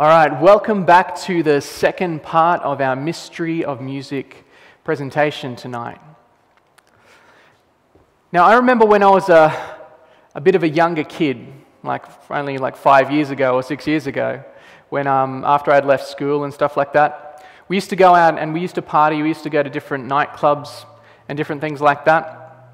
All right, welcome back to the second part of our Mystery of Music presentation tonight. Now, I remember when I was a bit of a younger kid, only 5 years ago or 6 years ago, when after I'd left school and stuff like that, we used to go out and we used to party, we used to go to different nightclubs and different things like that.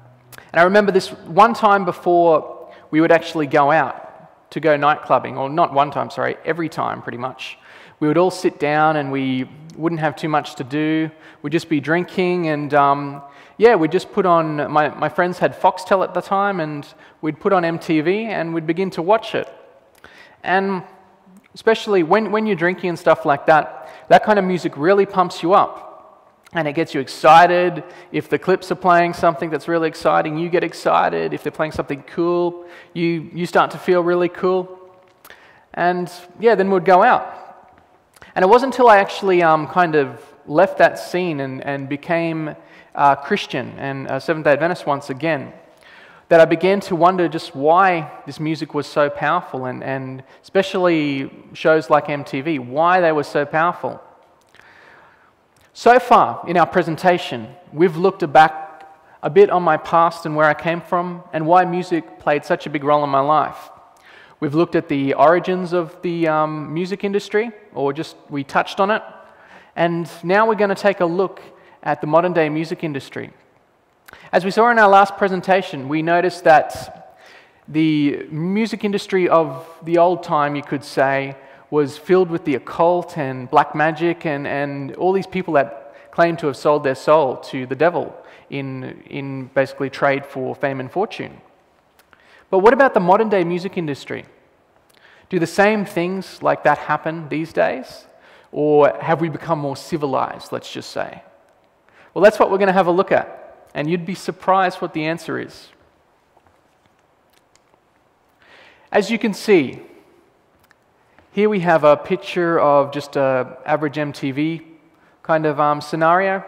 And I remember this one time before we would actually go out to go night clubbing, or not one time, sorry, every time pretty much. We would all sit down and we wouldn't have too much to do. We'd just be drinking and we'd just put on, my friends had Foxtel at the time, and we'd put on MTV and we'd begin to watch it. And especially when you're drinking and stuff like that, that kind of music really pumps you up. And it gets you excited. If the clips are playing something that's really exciting, you get excited. If they're playing something cool, you start to feel really cool. And then we'd go out. And it wasn't until I actually kind of left that scene and became Christian and a Seventh-day Adventist once again, that I began to wonder just why this music was so powerful, and especially shows like MTV, why they were so powerful. So far in our presentation, we've looked back a bit on my past and where I came from and why music played such a big role in my life. We've looked at the origins of the music industry, or just we touched on it, and now we're going to take a look at the modern day music industry. As we saw in our last presentation, we noticed that the music industry of the old time, you could say, was filled with the occult and black magic and all these people that claimed to have sold their soul to the devil in basically trade for fame and fortune. But what about the modern day music industry? Do the same things like that happen these days? Or have we become more civilized, let's just say? Well, that's what we're going to have a look at, and you'd be surprised what the answer is. As you can see, here we have a picture of just an average MTV kind of scenario.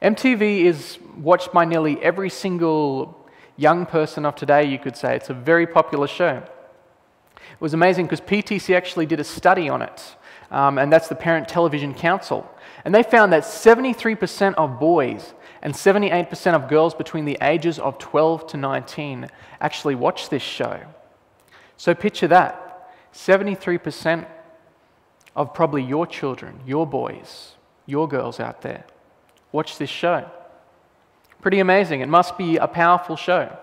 MTV is watched by nearly every single young person of today, you could say. It's a very popular show. It was amazing because PTC actually did a study on it, and that's the Parent Television Council. And they found that 73% of boys and 78% of girls between the ages of 12 to 19 actually watch this show. So picture that. 73% of probably your children, your boys, your girls out there, watch this show. Pretty amazing. It must be a powerful show.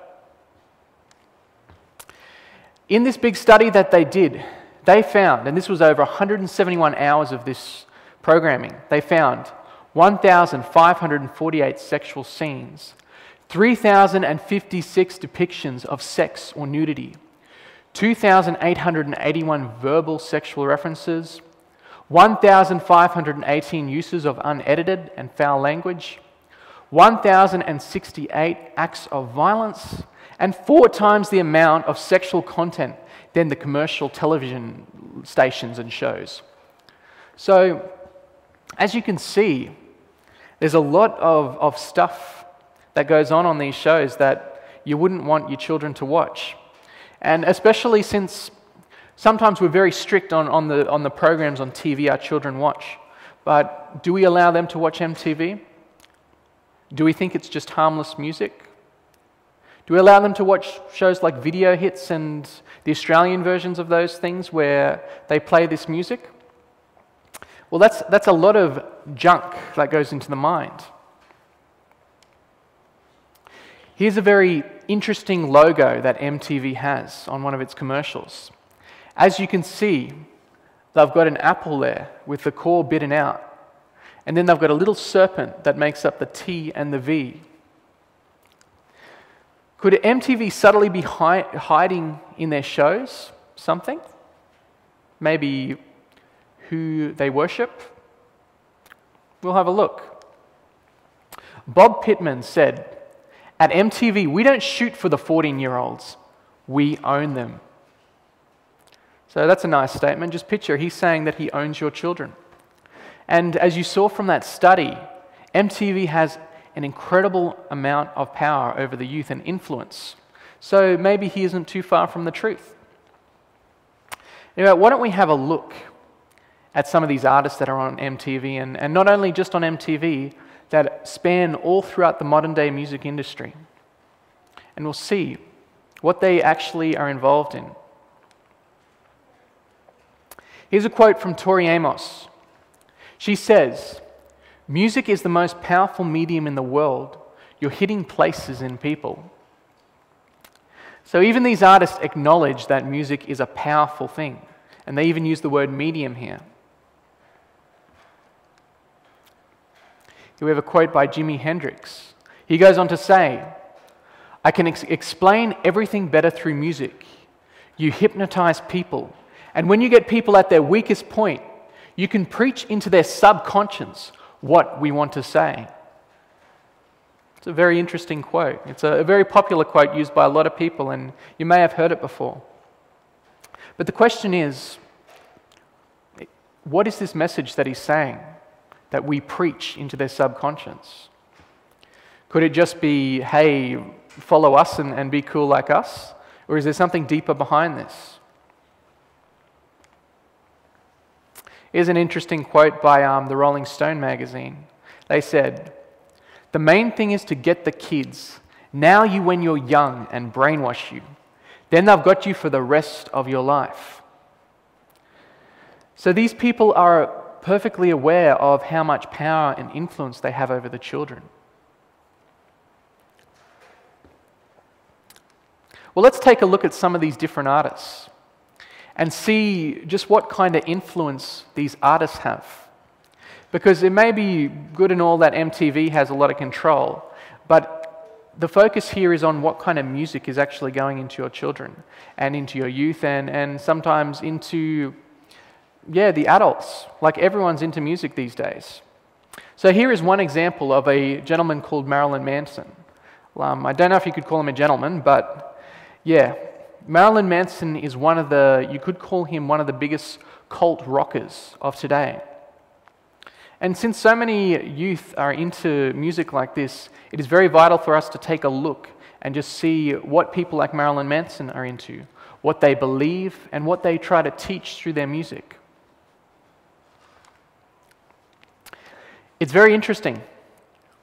In this big study that they did, they found, and this was over 171 hours of this programming, they found 1,548 sexual scenes, 3,056 depictions of sex or nudity, 2,881 verbal sexual references, 1,518 uses of unedited and foul language, 1,068 acts of violence, and 4 times the amount of sexual content than the commercial television stations and shows. So, as you can see, there's a lot of stuff that goes on these shows that you wouldn't want your children to watch. And especially since sometimes we're very strict on the programs on TV our children watch. But do we allow them to watch MTV? Do we think it's just harmless music? Do we allow them to watch shows like Video Hits and the Australian versions of those things where they play this music? Well, that's a lot of junk that goes into the mind. Here's a very interesting logo that MTV has on one of its commercials. As you can see, they've got an apple there with the core bitten out. And then they've got a little serpent that makes up the T and the V. Could MTV subtly be hiding in their shows something? Maybe who they worship? We'll have a look. Bob Pittman said, "At MTV, we don't shoot for the 14-year-olds. We own them." So that's a nice statement. Just picture, he's saying that he owns your children. And as you saw from that study, MTV has an incredible amount of power over the youth and influence. So maybe he isn't too far from the truth. Anyway, why don't we have a look at some of these artists that are on MTV, and not only just on MTV, that span all throughout the modern day music industry. And we'll see what they actually are involved in. Here's a quote from Tori Amos. She says, "Music is the most powerful medium in the world. You're hitting places in people." So even these artists acknowledge that music is a powerful thing, and they even use the word medium here. Here we have a quote by Jimi Hendrix. He goes on to say, "I can explain everything better through music. You hypnotize people, and when you get people at their weakest point, you can preach into their subconscious what we want to say." It's a very interesting quote. It's a very popular quote used by a lot of people, and you may have heard it before. But the question is, what is this message that he's saying, that we preach into their subconscious? Could it just be, hey, follow us and be cool like us? Or is there something deeper behind this? Here's an interesting quote by the Rolling Stone magazine. They said, "The main thing is to get the kids. Now you when you're young and brainwash you. Then they've got you for the rest of your life." So these people are perfectly aware of how much power and influence they have over the children. Well, let's take a look at some of these different artists and see just what kind of influence these artists have. Because it may be good and all that MTV has a lot of control, but the focus here is on what kind of music is actually going into your children and into your youth and sometimes into, the adults. Like everyone's into music these days. So here is one example of a gentleman called Marilyn Manson. I don't know if you could call him a gentleman, but yeah, Marilyn Manson is you could call him one of the biggest cult rockers of today. And since so many youth are into music like this, it is very vital for us to take a look and just see what people like Marilyn Manson are into, what they believe, and what they try to teach through their music. It's very interesting.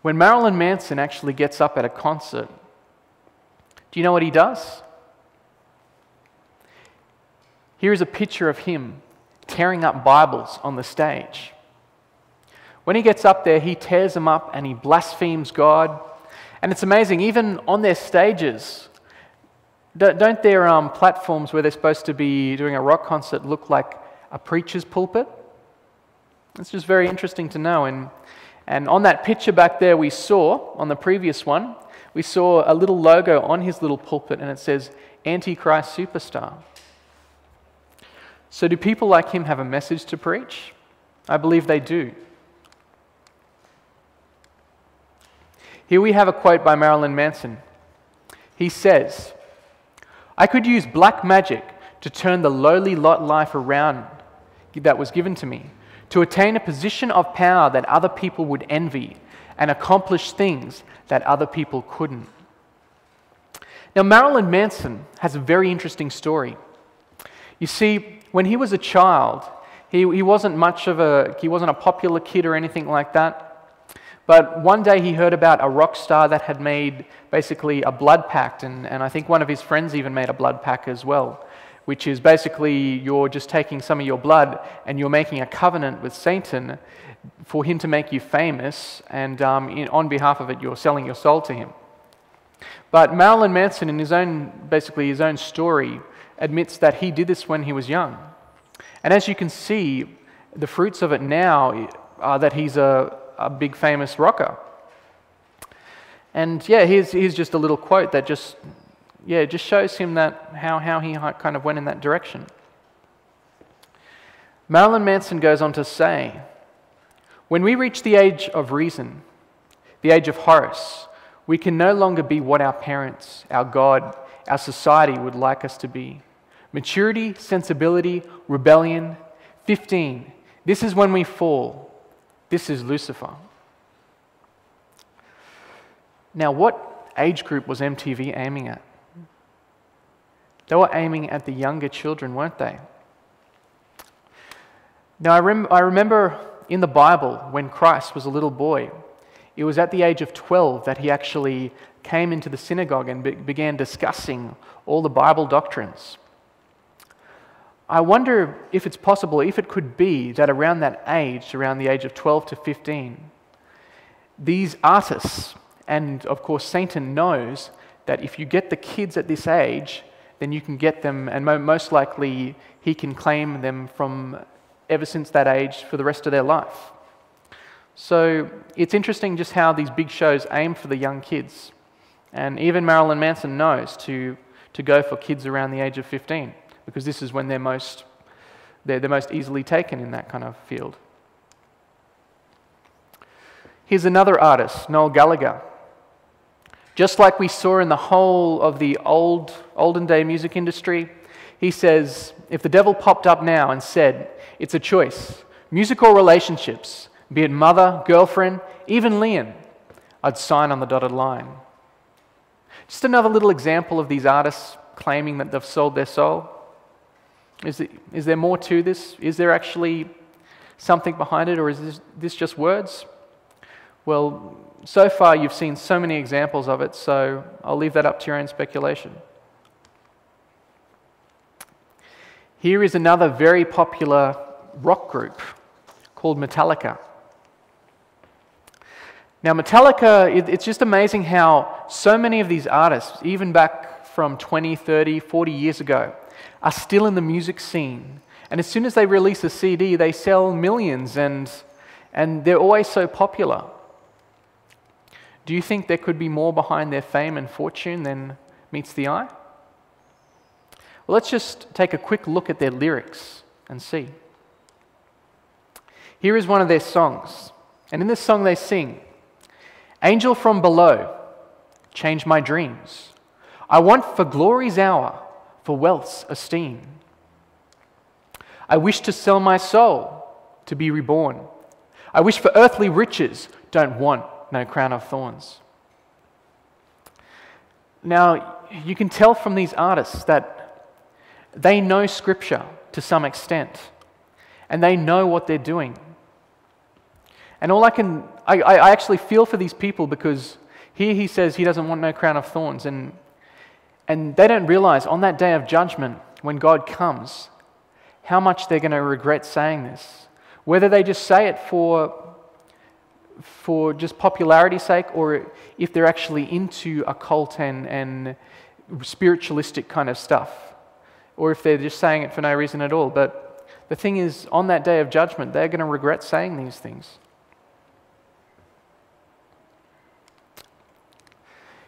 When Marilyn Manson actually gets up at a concert, do you know what he does? Here is a picture of him tearing up Bibles on the stage. When he gets up there, he tears them up and he blasphemes God. And it's amazing, even on their stages, don't their platforms where they're supposed to be doing a rock concert look like a preacher's pulpit? It's just very interesting to know. And on that picture back there we saw, on the previous one, we saw a little logo on his little pulpit and it says, Antichrist Superstar. So do people like him have a message to preach? I believe they do. Here we have a quote by Marilyn Manson. He says, "I could use black magic to turn the lowly lot life around that was given to me, to attain a position of power that other people would envy and accomplish things that other people couldn't." Now, Marilyn Manson has a very interesting story. You see, when he was a child, he wasn't a popular kid or anything like that. But one day he heard about a rock star that had made basically a blood pact, and I think one of his friends even made a blood pact as well, which is basically you're just taking some of your blood and you're making a covenant with Satan for him to make you famous, and on behalf of it you're selling your soul to him. But Marilyn Manson, in his own story, admits that he did this when he was young. And as you can see, the fruits of it now are that he's a big famous rocker. And here's just a little quote that just shows him that how he kind of went in that direction. Marilyn Manson goes on to say, "When we reach the age of reason, the age of Horus, we can no longer be what our parents, our God, our society would like us to be. Maturity, sensibility, rebellion. 15. This is when we fall. This is Lucifer." Now, what age group was MTV aiming at? They were aiming at the younger children, weren't they? Now, I remember in the Bible when Christ was a little boy, it was at the age of 12 that he actually came into the synagogue and began discussing all the Bible doctrines. I wonder if it's possible, if it could be that around that age, around the age of 12 to 15, these artists, and of course Satan knows that if you get the kids at this age, then you can get them, and most likely he can claim them from ever since that age for the rest of their life. So it's interesting just how these big shows aim for the young kids. And even Marilyn Manson knows to go for kids around the age of 15, because this is when they're the most easily taken in that kind of field. Here's another artist, Noel Gallagher. Just like we saw in the whole of the olden day music industry, he says, if the devil popped up now and said, it's a choice, music or relationships, be it mother, girlfriend, even Liam, I'd sign on the dotted line. Just another little example of these artists claiming that they've sold their soul. Is there more to this? Is there actually something behind it, or is this just words? Well, so far you've seen so many examples of it, so I'll leave that up to your own speculation. Here is another very popular rock group called Metallica. Now Metallica, it's just amazing how so many of these artists, even back from 20, 30, 40 years ago, are still in the music scene. And as soon as they release a CD, they sell millions, and they're always so popular. Do you think there could be more behind their fame and fortune than meets the eye? Well, let's just take a quick look at their lyrics and see. Here is one of their songs, and in this song they sing, "Angel from below, change my dreams. I want for glory's hour, for wealth's esteem. I wish to sell my soul, to be reborn. I wish for earthly riches, don't want no crown of thorns." Now, you can tell from these artists that they know Scripture to some extent, and they know what they're doing. And I actually feel for these people, because here he says he doesn't want no crown of thorns, and they don't realize on that day of judgment, when God comes, how much they're going to regret saying this. Whether they just say it for just popularity's sake, or if they're actually into occult and spiritualistic kind of stuff, or if they're just saying it for no reason at all. But the thing is, on that day of judgment, they're going to regret saying these things.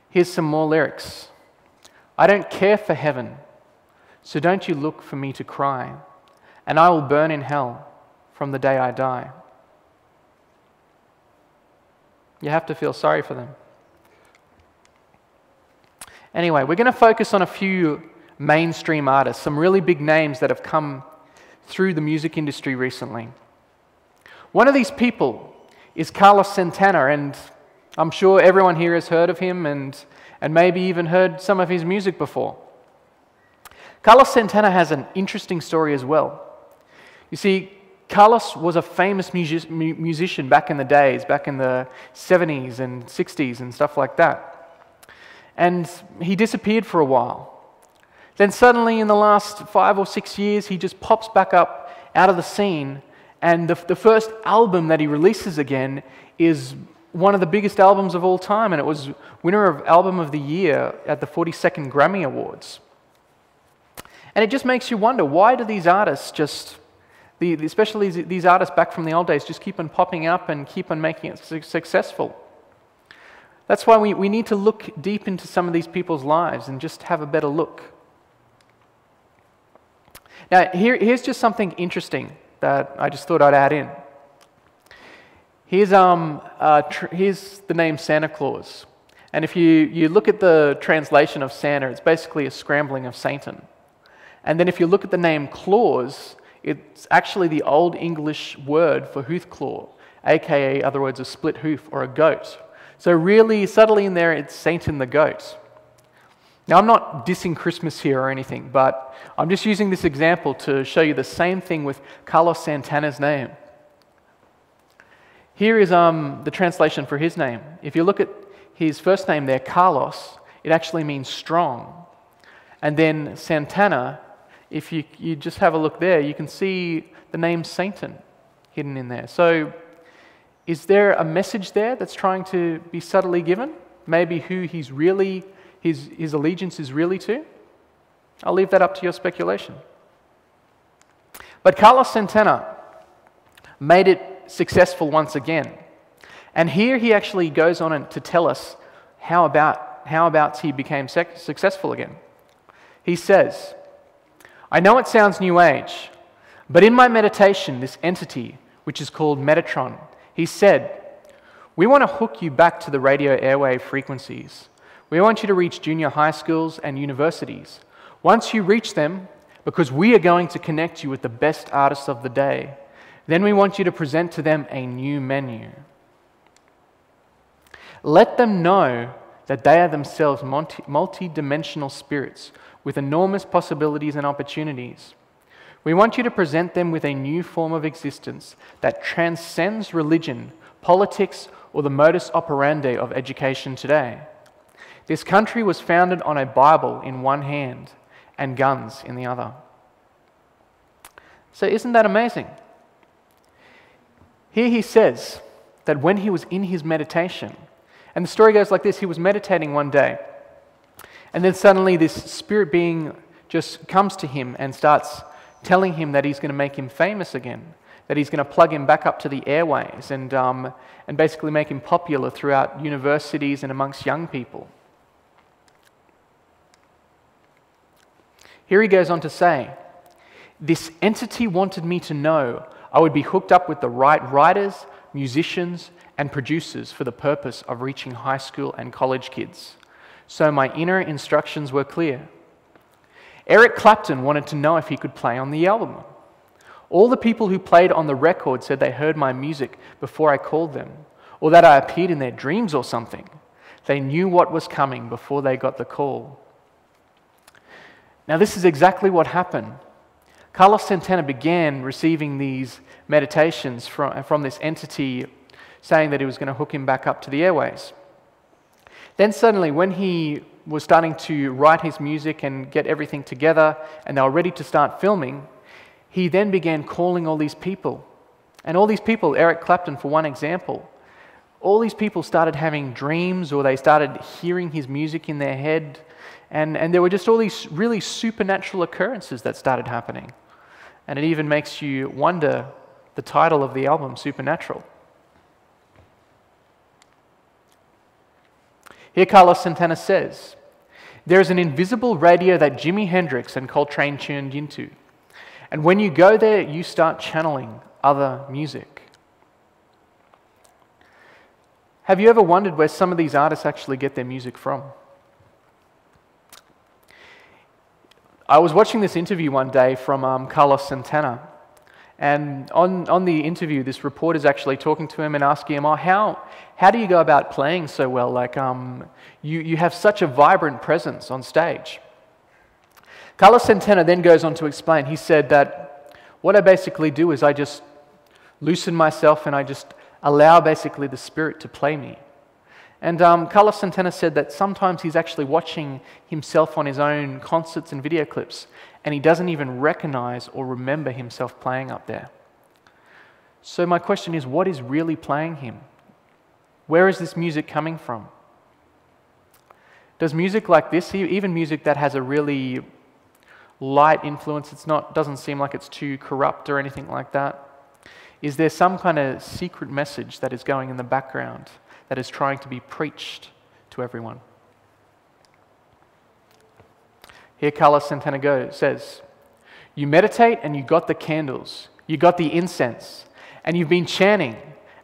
Here's some more lyrics. "I don't care for heaven, so don't you look for me to cry, and I will burn in hell from the day I die." You have to feel sorry for them. Anyway, we're going to focus on a few mainstream artists, some really big names that have come through the music industry recently. One of these people is Carlos Santana, and I'm sure everyone here has heard of him and maybe even heard some of his music before. Carlos Santana has an interesting story as well. You see, Carlos was a famous musician back in the days, back in the 70s and 60s and stuff like that. And he disappeared for a while. Then suddenly in the last 5 or 6 years, he just pops back up out of the scene, and the first album that he releases again is one of the biggest albums of all time, and it was winner of Album of the Year at the 42nd Grammy Awards. And it just makes you wonder, why do these artists especially these artists back from the old days, just keep on popping up and keep on making it successful? That's why we need to look deep into some of these people's lives and just have a better look. Now, here's just something interesting that I just thought I'd add in. Here's the name Santa Claus. And if you look at the translation of Santa, it's basically a scrambling of Satan. And then if you look at the name Claus, it's actually the Old English word for hoof claw, aka, other words, a split hoof or a goat. So really, subtly in there, it's Satan the goat. Now, I'm not dissing Christmas here or anything, but I'm just using this example to show you the same thing with Carlos Santana's name. Here is the translation for his name. If you look at his first name there, Carlos, it actually means strong. And then Santana, if you just have a look there, you can see the name Satan hidden in there. So is there a message there that's trying to be subtly given? Maybe who he's really, his allegiance is really to? I'll leave that up to your speculation. But Carlos Santana made it successful once again. And here he actually goes on to tell us how about he became successful again. He says, "I know it sounds New Age, but in my meditation, this entity, which is called Metatron, he said, we want to hook you back to the radio airwave frequencies. We want you to reach junior high schools and universities. Once you reach them, because we are going to connect you with the best artists of the day, then we want you to present to them a new menu. Let them know that they are themselves multi-dimensional spirits with enormous possibilities and opportunities. We want you to present them with a new form of existence that transcends religion, politics, or the modus operandi of education today. This country was founded on a Bible in one hand and guns in the other." So isn't that amazing? Here he says that when he was in his meditation, and the story goes like this: he was meditating one day, and then suddenly this spirit being just comes to him and starts telling him that he's going to make him famous again, that he's going to plug him back up to the airways and basically make him popular throughout universities and amongst young people. Here he goes on to say, "This entity wanted me to know I would be hooked up with the right writers, musicians, and producers for the purpose of reaching high school and college kids. So my inner instructions were clear. Eric Clapton wanted to know if he could play on the album. All the people who played on the record said they heard my music before I called them, or that I appeared in their dreams or something. They knew what was coming before they got the call." Now this is exactly what happened. Carlos Santana began receiving these meditations from this entity saying that he was going to hook him back up to the airways. Then suddenly, when he was starting to write his music and get everything together and they were ready to start filming, he then began calling all these people. And all these people, Eric Clapton for one example, all these people started having dreams, or they started hearing his music in their head, and there were just all these really supernatural occurrences that started happening. And it even makes you wonder the title of the album, Supernatural. Here Carlos Santana says, "There is an invisible radio that Jimi Hendrix and Coltrane tuned into. And when you go there, you start channeling other music." Have you ever wondered where some of these artists actually get their music from? I was watching this interview one day from Carlos Santana, and on the interview, this reporter's actually talking to him and asking him, how do you go about playing so well? Like, you have such a vibrant presence on stage. Carlos Santana then goes on to explain. He said that what I basically do is I just loosen myself and I just allow basically the spirit to play me. And Carlos Santana said that sometimes he's actually watching himself on his own concerts and video clips, and he doesn't even recognize or remember himself playing up there. So my question is, what is really playing him? Where is this music coming from? Does music like this, even music that has a really light influence, doesn't seem like it's too corrupt or anything like that, is there some kind of secret message that is going in the background that is trying to be preached to everyone? Here Carlos Santana says, "You meditate and you got the candles, you got the incense, and you've been chanting,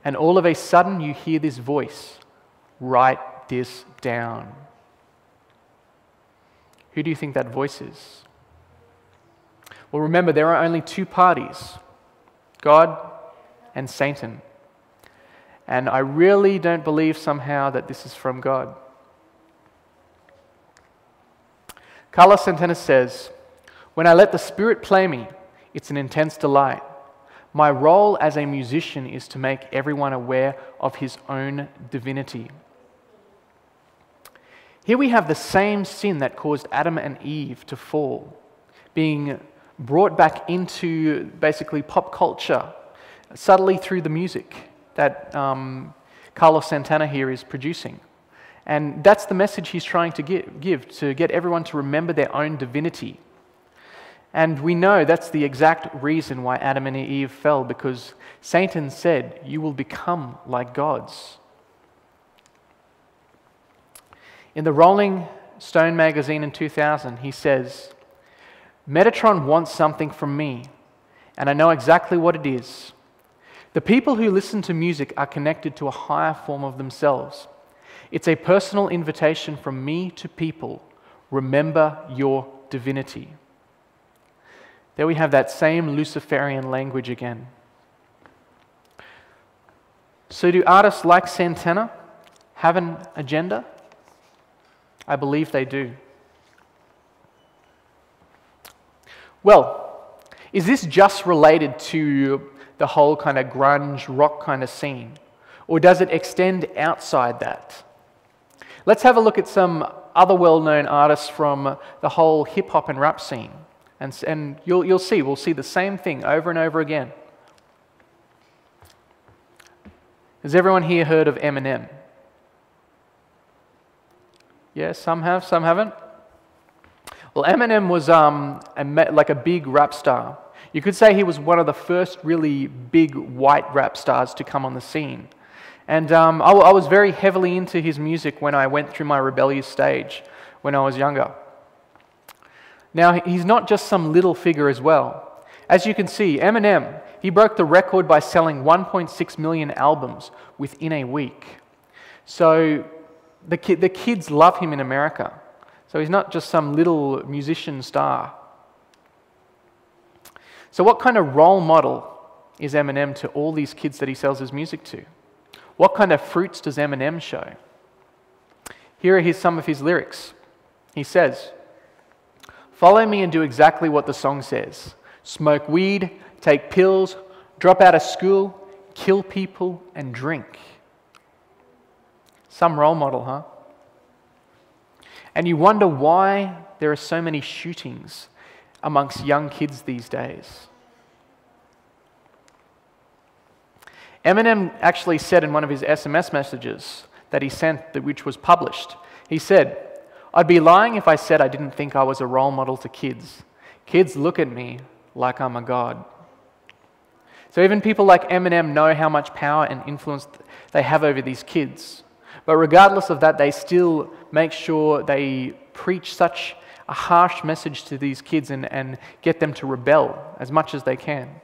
and all of a sudden you hear this voice, write this down." Who do you think that voice is? Well, remember, there are only two parties, God and Satan. And I really don't believe somehow that this is from God. Carlos Santana says, "When I let the Spirit play me, it's an intense delight. My role as a musician is to make everyone aware of his own divinity." Here we have the same sin that caused Adam and Eve to fall, being brought back into basically pop culture, subtly through the music that Carlos Santana here is producing. And that's the message he's trying to give, to get everyone to remember their own divinity. And we know that's the exact reason why Adam and Eve fell, because Satan said, "You will become like gods." In the Rolling Stone magazine in 2000, he says, "Metatron wants something from me, and I know exactly what it is. The people who listen to music are connected to a higher form of themselves. It's a personal invitation from me to people. Remember your divinity." There we have that same Luciferian language again. So do artists like Santana have an agenda? I believe they do. Well, is this just related to the whole kind of grunge rock kind of scene? Or does it extend outside that? Let's have a look at some other well-known artists from the whole hip-hop and rap scene. And we'll see the same thing over and over again. Has everyone here heard of Eminem? Yes, some have, some haven't. Well, Eminem was like a big rap star. You could say he was one of the first really big white rap stars to come on the scene. And I was very heavily into his music when I went through my rebellious stage when I was younger. Now, he's not just some little figure as well. As you can see, Eminem, he broke the record by selling 1.6 million albums within a week. So the kids love him in America. So he's not just some little musician star. So what kind of role model is Eminem to all these kids that he sells his music to? What kind of fruits does Eminem show? Here are some of his lyrics. He says, "Follow me and do exactly what the song says. Smoke weed, take pills, drop out of school, kill people, and drink." Some role model, huh? And you wonder why there are so many shootings amongst young kids these days. Eminem actually said in one of his SMS messages that he sent, which was published, he said, "I'd be lying if I said I didn't think I was a role model to kids. Kids look at me like I'm a god." So even people like Eminem know how much power and influence they have over these kids. But regardless of that, they still make sure they preach such a harsh message to these kids and get them to rebel as much as they can.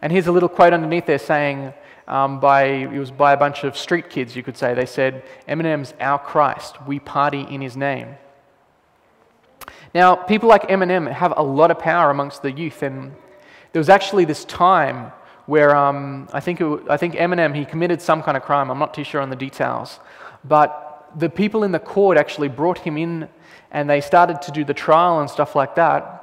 And here's a little quote underneath there saying, it was by a bunch of street kids, you could say. They said, "Eminem's our Christ. We party in his name." Now, people like Eminem have a lot of power amongst the youth, and there was actually this time where I think Eminem, he committed some kind of crime. I'm not too sure on the details, but the people in the court actually brought him in, and they started to do the trial and stuff like that.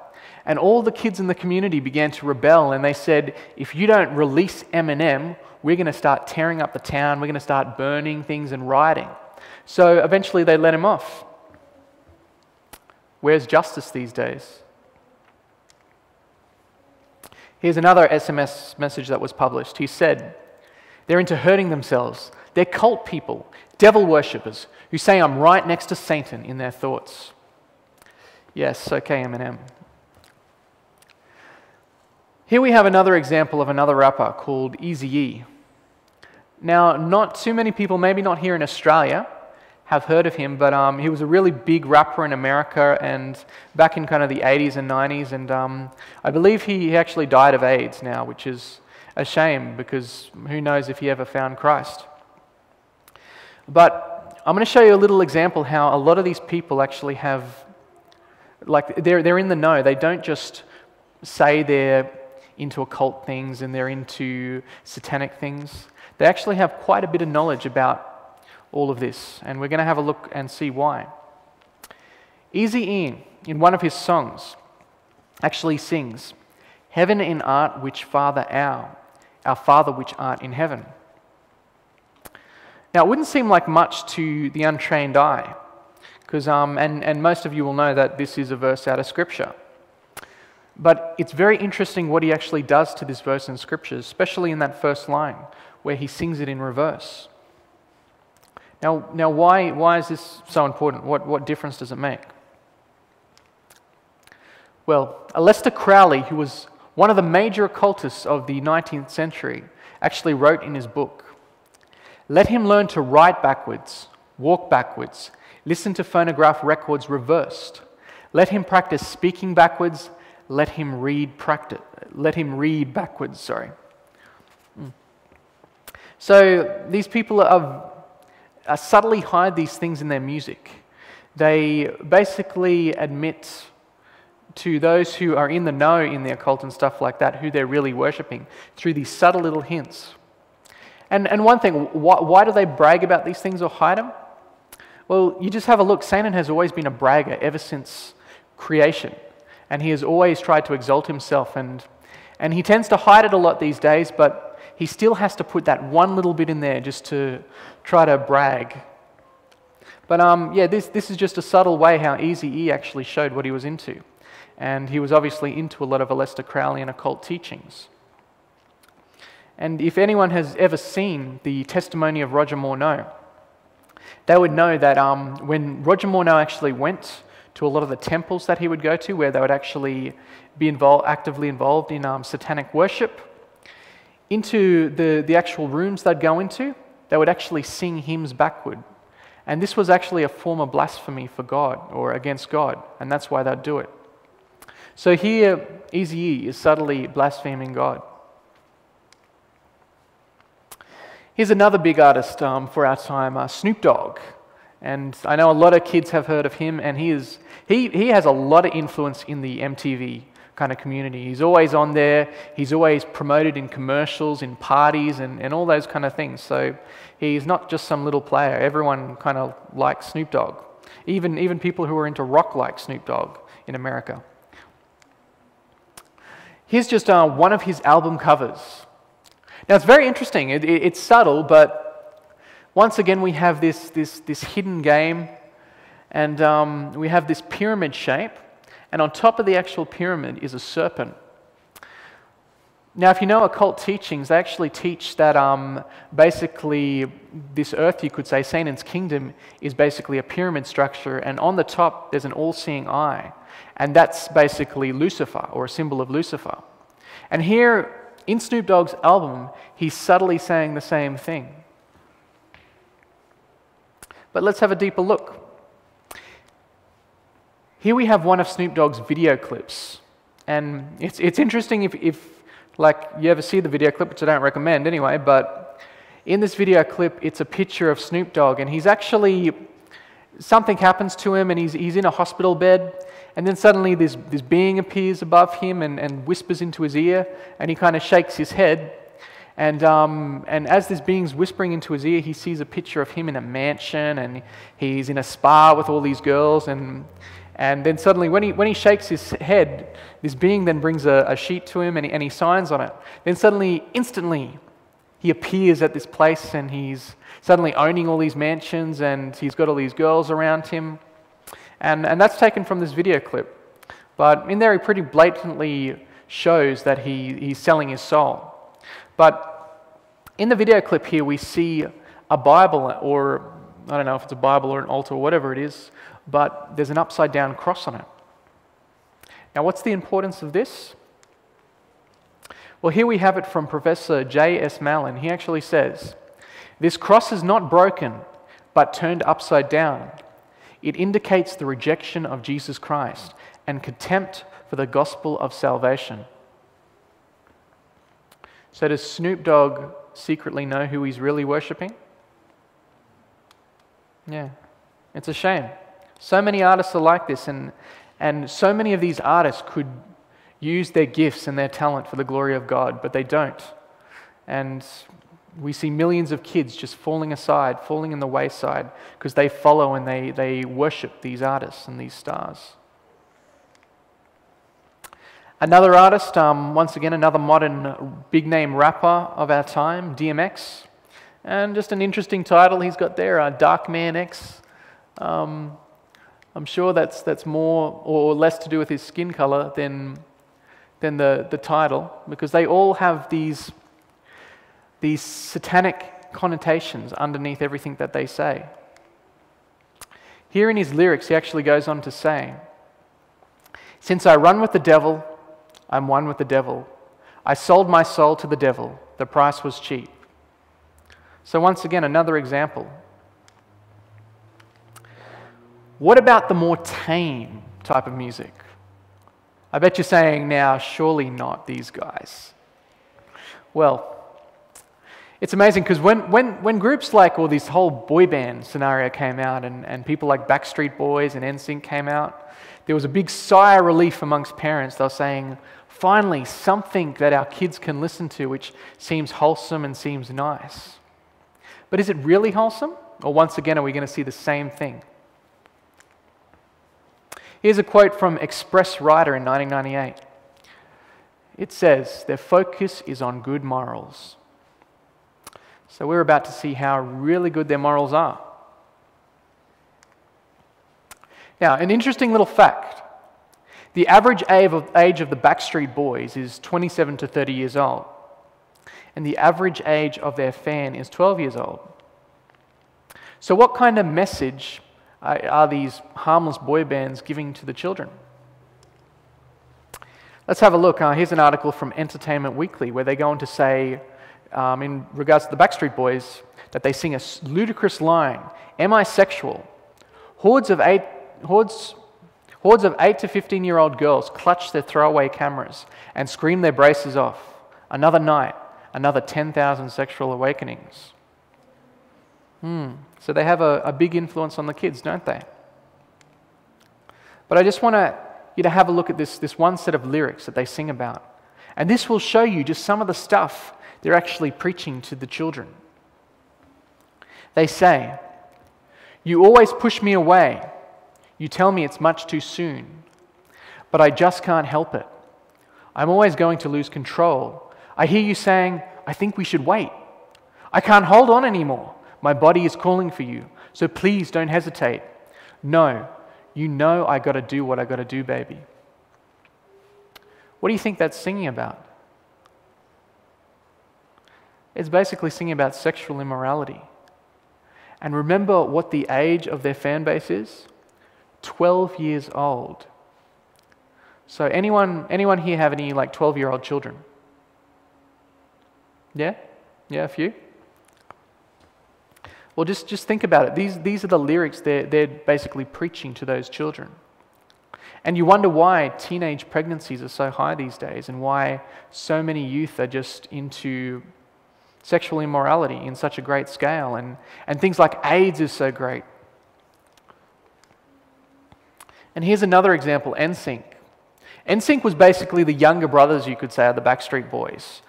And all the kids in the community began to rebel, and they said, "If you don't release Eminem, we're going to start tearing up the town, we're going to start burning things and rioting." So eventually they let him off. Where's justice these days? Here's another SMS message that was published. He said, "They're into hurting themselves. They're cult people, devil worshippers, who say I'm right next to Satan in their thoughts." Yes, okay, Eminem. Here we have another example of another rapper called Eazy-E. Now, not too many people, maybe not here in Australia, have heard of him, but he was a really big rapper in America and back in kind of the 80s and 90s, and I believe he actually died of AIDS now, which is a shame because who knows if he ever found Christ. But I'm going to show you a little example how a lot of these people actually have, like, they're in the know. They don't just say they're into occult things and they're into satanic things. They actually have quite a bit of knowledge about all of this, and we're going to have a look and see why. Eazy-E, in one of his songs, actually sings, "Heaven in art which Father our Father which art in heaven." Now, it wouldn't seem like much to the untrained eye, because and most of you will know that this is a verse out of Scripture. But it's very interesting what he actually does to this verse in Scripture, especially in that first line, where he sings it in reverse. Now, why is this so important? What difference does it make? Well, Aleister Crowley, who was one of the major occultists of the 19th century, actually wrote in his book, "Let him learn to write backwards, walk backwards, listen to phonograph records reversed. Let him practice speaking backwards, let him read backwards." So these people subtly hide these things in their music. They basically admit to those who are in the know in the occult and stuff like that, who they're really worshipping, through these subtle little hints. And one thing, why do they brag about these things or hide them? Well, you just have a look. Satan has always been a bragger ever since creation. And he has always tried to exalt himself. And he tends to hide it a lot these days, but he still has to put that one little bit in there just to try to brag. But this is just a subtle way how Eazy-E actually showed what he was into. And he was obviously into a lot of Aleister Crowley occult teachings. And if anyone has ever seen the testimony of Roger Morneau, they would know that when Roger Morneau actually went to a lot of the temples that he would go to, where they would actually be actively involved in satanic worship, into the actual rooms they'd go into, they would actually sing hymns backward. And this was actually a form of blasphemy for God, or against God, and that's why they'd do it. So here, Eazy-E is subtly blaspheming God. Here's another big artist for our time, Snoop Dogg. And I know a lot of kids have heard of him, and he has a lot of influence in the MTV kind of community. He's always on there. He's always promoted in commercials, in parties, and all those kind of things. So he's not just some little player. Everyone kind of likes Snoop Dogg. Even people who are into rock like Snoop Dogg in America. Here's just one of his album covers. Now, it's very interesting. It's subtle, but once again, we have this hidden game, and we have this pyramid shape, and on top of the actual pyramid is a serpent. Now, if you know occult teachings, they actually teach that basically this earth, you could say, Satan's kingdom, is basically a pyramid structure, and on the top there's an all-seeing eye. And that's basically Lucifer, or a symbol of Lucifer. And here, in Snoop Dogg's album, he's subtly saying the same thing. But let's have a deeper look. Here we have one of Snoop Dogg's video clips. And it's interesting if like, you ever see the video clip, which I don't recommend anyway, but in this video clip, it's a picture of Snoop Dogg, and he's actually, something happens to him, and he's in a hospital bed, and then suddenly this being appears above him and whispers into his ear, and he kind of shakes his head, and as this being's whispering into his ear, he sees a picture of him in a mansion, and he's in a spa with all these girls, and then suddenly when he shakes his head, this being then brings a sheet to him, and he signs on it. Then suddenly, instantly, he appears at this place, and he's suddenly owning all these mansions, and he's got all these girls around him. And that's taken from this video clip. But in there, he pretty blatantly shows that he's selling his soul. But in the video clip here, we see a Bible, or I don't know if it's a Bible or an altar or whatever it is, but there's an upside-down cross on it. Now, what's the importance of this? Well, here we have it from Professor J.S. Malin. He actually says, "This cross is not broken, but turned upside down. It indicates the rejection of Jesus Christ and contempt for the gospel of salvation." So does Snoop Dogg secretly know who he's really worshipping? Yeah, it's a shame. So many artists are like this, and so many of these artists could use their gifts and their talent for the glory of God, but they don't. And we see millions of kids just falling aside, falling in the wayside, because they follow and they worship these artists and these stars. Another artist, once again, another modern big-name rapper of our time, DMX. And just an interesting title he's got there, Dark Man X. I'm sure that's more or less to do with his skin color than the title, because they all have these satanic connotations underneath everything that they say. Here in his lyrics, he actually goes on to say, "Since I run with the devil, I'm one with the devil. I sold my soul to the devil. The price was cheap." So once again, another example. What about the more tame type of music? I bet you're saying now, surely not these guys. Well, it's amazing because when groups like, or this whole boy band scenario came out and people like Backstreet Boys and NSYNC came out, there was a big sigh of relief amongst parents. They were saying, finally, something that our kids can listen to which seems wholesome and seems nice. But is it really wholesome? Or once again, are we going to see the same thing? Here's a quote from Express Writer in 1998. It says, "Their focus is on good morals." So we're about to see how really good their morals are. Now, an interesting little fact. The average age of the Backstreet Boys is 27 to 30 years old. And the average age of their fan is 12 years old. So what kind of message are these harmless boy bands giving to the children? Let's have a look. Here's an article from Entertainment Weekly where they go on to say, in regards to the Backstreet Boys, that they sing a ludicrous line, "Am I sexual?" Hordes of 8 to 15-year-old girls clutch their throwaway cameras and scream their braces off. Another night, another 10,000 sexual awakenings. So they have a big influence on the kids, don't they? But I just want you to have a look at this one set of lyrics that they sing about. And this will show you just some of the stuff they're actually preaching to the children. They say, "You always push me away. You tell me it's much too soon. But I just can't help it. I'm always going to lose control. I hear you saying, I think we should wait. I can't hold on anymore. My body is calling for you. So please don't hesitate. No, you know I got to do what I got to do, baby." What do you think that's singing about? It's basically singing about sexual immorality. And remember what the age of their fan base is? 12 years old. So anyone here have any 12-year-old children? Yeah? Yeah, a few? Well, just think about it. These are the lyrics they're basically preaching to those children. And you wonder why teenage pregnancies are so high these days and why so many youth are just into sexual immorality in such a great scale, and things like AIDS is so great. And here's another example, NSYNC. NSYNC was basically the younger brothers, you could say, of the Backstreet Boys.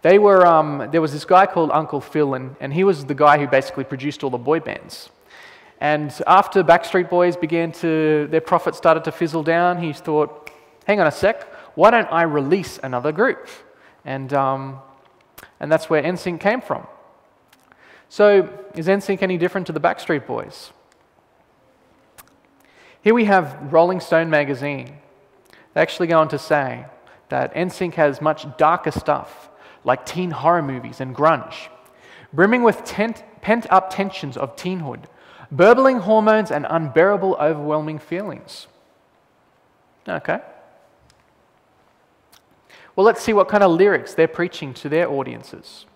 They were, there was this guy called Uncle Phil, and he was the guy who basically produced all the boy bands. And after Backstreet Boys their profits started to fizzle down, he thought, hang on a sec, why don't I release another group? And that's where NSYNC came from. So is NSYNC any different to the Backstreet Boys? Here we have Rolling Stone magazine. They actually go on to say that NSYNC has much darker stuff, like teen horror movies and grunge, brimming with pent-up tensions of teenhood, burbling hormones and unbearable, overwhelming feelings. Okay. Well, let's see what kind of lyrics they're preaching to their audiences.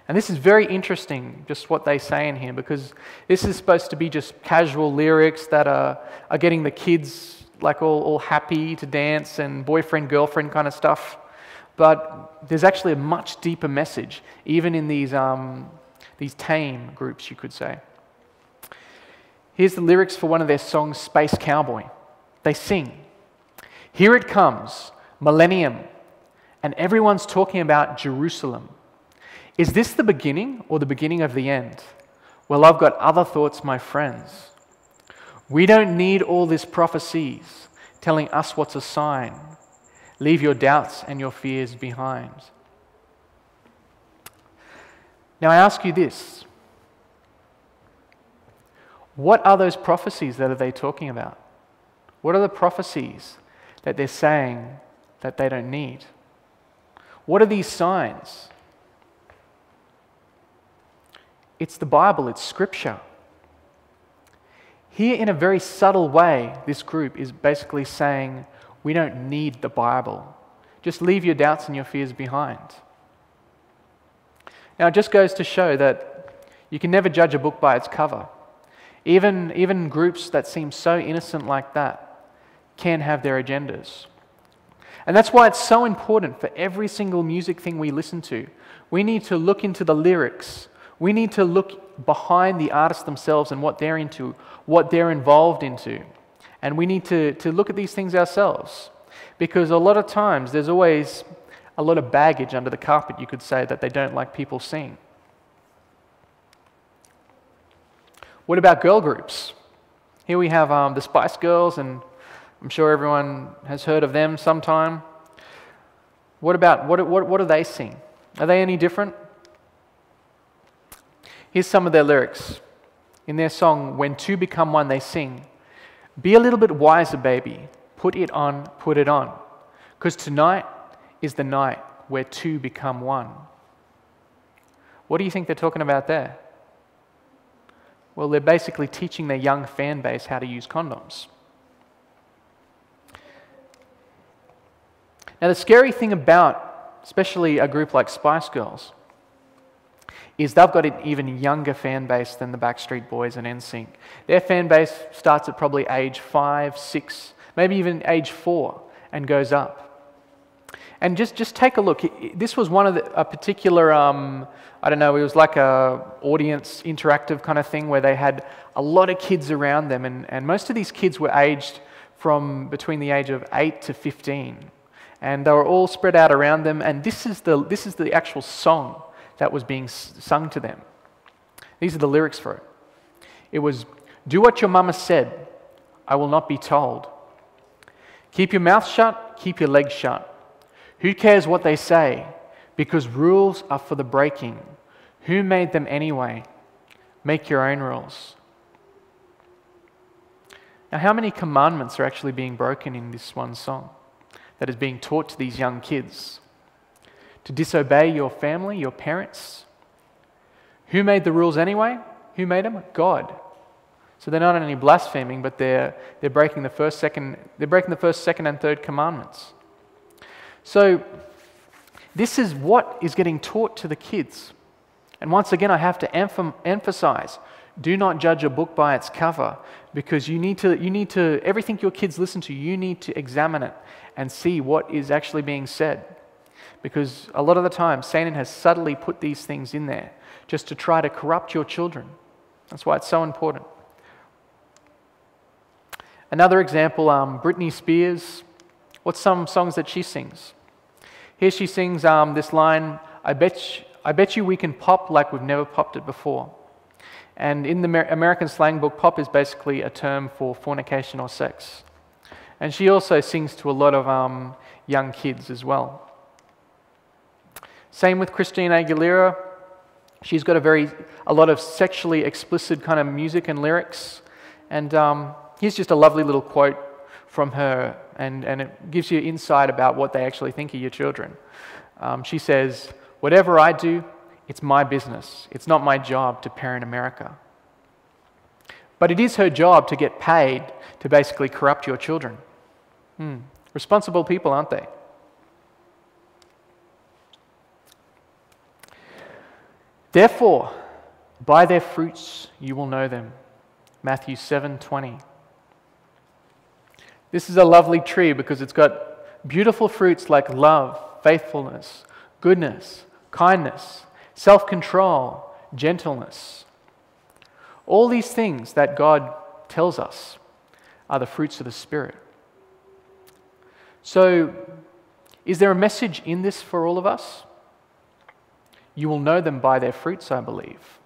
And this is very interesting, just what they say in here, because this is supposed to be just casual lyrics that are getting the kids all happy to dance and boyfriend, girlfriend kind of stuff. But there's actually a much deeper message, even in these tame groups, you could say. Here's the lyrics for one of their songs, Space Cowboy. They sing, "Here it comes, millennium, and everyone's talking about Jerusalem. Is this the beginning or the beginning of the end? Well, I've got other thoughts, my friends. We don't need all this prophecies telling us what's a sign. Leave your doubts and your fears behind. Now I ask you this. What are those prophecies that are they talking about? What are the prophecies that they're saying that they don't need? What are these signs? It's the Bible, it's Scripture. Here, in a very subtle way, this group is basically saying, we don't need the Bible. Just leave your doubts and your fears behind. Now, it just goes to show that you can never judge a book by its cover. Even groups that seem so innocent like that can have their agendas. And that's why it's so important for every single music thing we listen to. We need to look into the lyrics. We need to look behind the artists themselves and what they're into, what they're involved into. And we need to look at these things ourselves. Because a lot of times there's always a lot of baggage under the carpet, you could say, that they don't like people seeing. What about girl groups? Here we have the Spice Girls, and I'm sure everyone has heard of them sometime. What do they sing? Are they any different? Here's some of their lyrics. In their song, When Two Become One, they sing, "Be a little bit wiser, baby. Put it on, put it on. 'Cause tonight is the night where two become one." What do you think they're talking about there? Well, they're basically teaching their young fan base how to use condoms. Now, the scary thing about, especially a group like Spice Girls, is they've got an even younger fan base than the Backstreet Boys and NSYNC. Their fan base starts at probably age 5, 6, maybe even age 4, and goes up. And just take a look. This was one of a particular, I don't know, it was like a audience interactive kind of thing where they had a lot of kids around them, and most of these kids were aged from between the age of 8 to 15. And they were all spread out around them, and this is the actual song that was being sung to them. These are the lyrics for it. It was, "Do what your mama said, I will not be told. Keep your mouth shut, keep your legs shut. Who cares what they say? Because rules are for the breaking. Who made them anyway? Make your own rules." Now, how many commandments are actually being broken in this one song that is being taught to these young kids? To disobey your family, your parents. Who made the rules anyway? Who made them? God. So they're not only blaspheming, but they're breaking the first, second, and third commandments. So this is what is getting taught to the kids. And once again, I have to emphasize, do not judge a book by its cover, because you need to, everything your kids listen to, you need to examine it and see what is actually being said. Because a lot of the time, Satan has subtly put these things in there just to try to corrupt your children. That's why it's so important. Another example, Britney Spears. What's some songs that she sings? Here she sings this line, I bet you we can pop like we've never popped it before. And in the American slang book, pop is basically a term for fornication or sex. And she also sings to a lot of young kids as well. Same with Christina Aguilera. She's got a lot of sexually explicit kind of music and lyrics. And here's just a lovely little quote from her, and it gives you insight about what they actually think of your children. She says, "Whatever I do, it's my business. It's not my job to parent America. But it is her job to get paid to basically corrupt your children." Responsible people, aren't they? "Therefore, by their fruits you will know them." Matthew 7:20. This is a lovely tree because it's got beautiful fruits like love, faithfulness, goodness, kindness, self-control, gentleness. All these things that God tells us are the fruits of the Spirit. So, is there a message in this for all of us? You will know them by their fruits, I believe.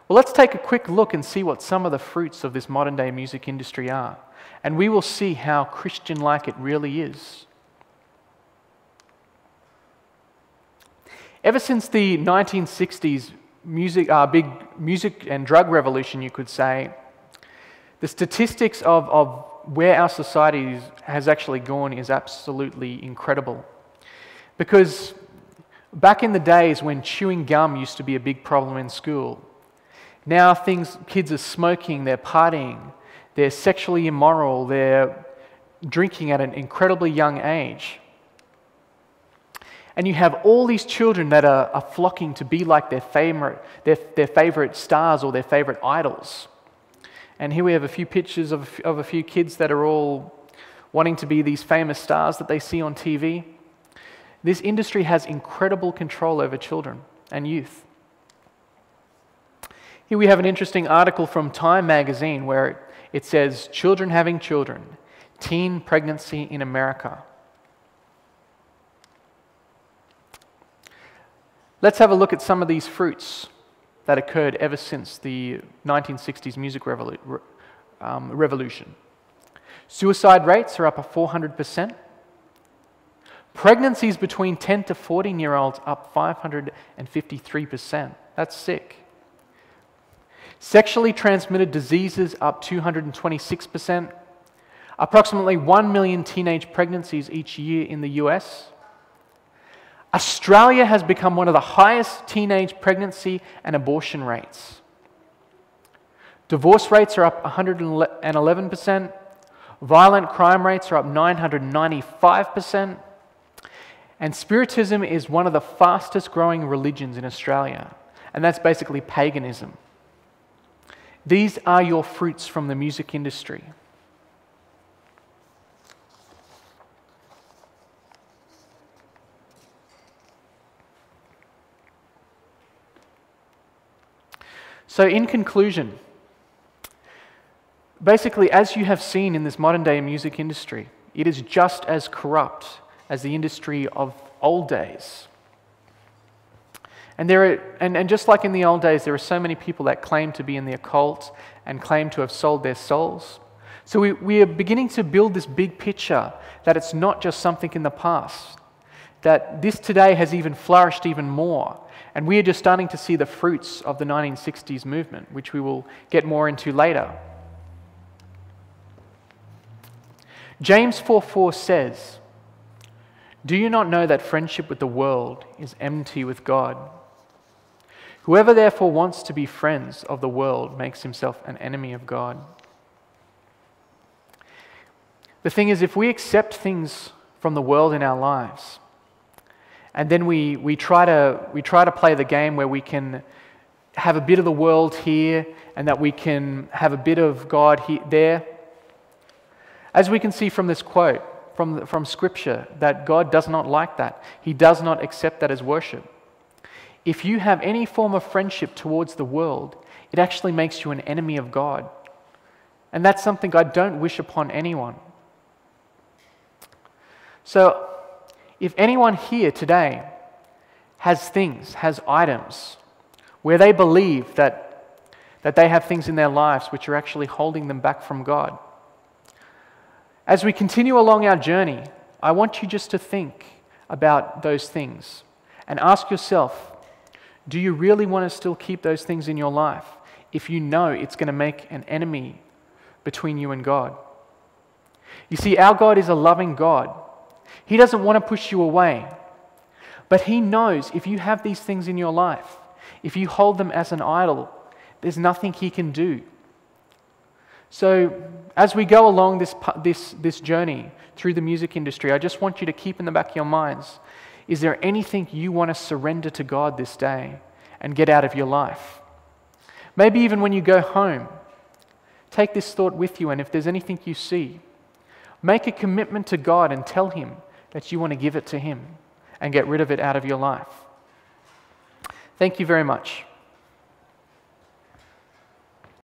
Well, let's take a quick look and see what some of the fruits of this modern-day music industry are, and we will see how Christian-like it really is. Ever since the 1960s big music and drug revolution, you could say, the statistics of where our society has actually gone is absolutely incredible. Because back in the days when chewing gum used to be a big problem in school, now kids are smoking, they're partying, they're sexually immoral, they're drinking at an incredibly young age. And you have all these children that are flocking to be like their favorite stars or their favorite idols. And here we have a few pictures of a few kids that are all wanting to be these famous stars that they see on TV. This industry has incredible control over children and youth. Here we have an interesting article from Time magazine where it says, "Children having children, teen pregnancy in America." Let's have a look at some of these fruits that occurred ever since the 1960s music revolution. Suicide rates are up 400%. Pregnancies between 10 to 14-year-olds up 553%. That's sick. Sexually transmitted diseases up 226%. Approximately 1 million teenage pregnancies each year in the US. Australia has become one of the highest teenage pregnancy and abortion rates. Divorce rates are up 111%. Violent crime rates are up 995%. And Spiritism is one of the fastest growing religions in Australia. And that's basically paganism. These are your fruits from the music industry. So in conclusion, basically, as you have seen in this modern day music industry, it is just as corrupt as the industry of old days. And just like in the old days, there are so many people that claim to be in the occult and claim to have sold their souls. So we are beginning to build this big picture that it's not just something in the past, that this today has even flourished even more. And we are just starting to see the fruits of the 1960s movement, which we will get more into later. James 4:4 says, "Do you not know that friendship with the world is enmity with God? Whoever therefore wants to be friends of the world makes himself an enemy of God." The thing is, if we accept things from the world in our lives, and then we try to play the game where we can have a bit of the world here and that we can have a bit of God there, as we can see from this quote from Scripture, that God does not like that. He does not accept that as worship. If you have any form of friendship towards the world, it actually makes you an enemy of God. And that's something I don't wish upon anyone. So, if anyone here today has items, where they believe that they have things in their lives which are actually holding them back from God, as we continue along our journey, I want you just to think about those things and ask yourself, do you really want to still keep those things in your life if you know it's going to make an enemy between you and God? You see, our God is a loving God. He doesn't want to push you away, but He knows if you have these things in your life, if you hold them as an idol, there's nothing He can do. So as we go along this journey through the music industry, I just want you to keep in the back of your minds, is there anything you want to surrender to God this day and get out of your life? Maybe even when you go home, take this thought with you, and if there's anything you see, make a commitment to God and tell Him that you want to give it to Him and get rid of it out of your life. Thank you very much.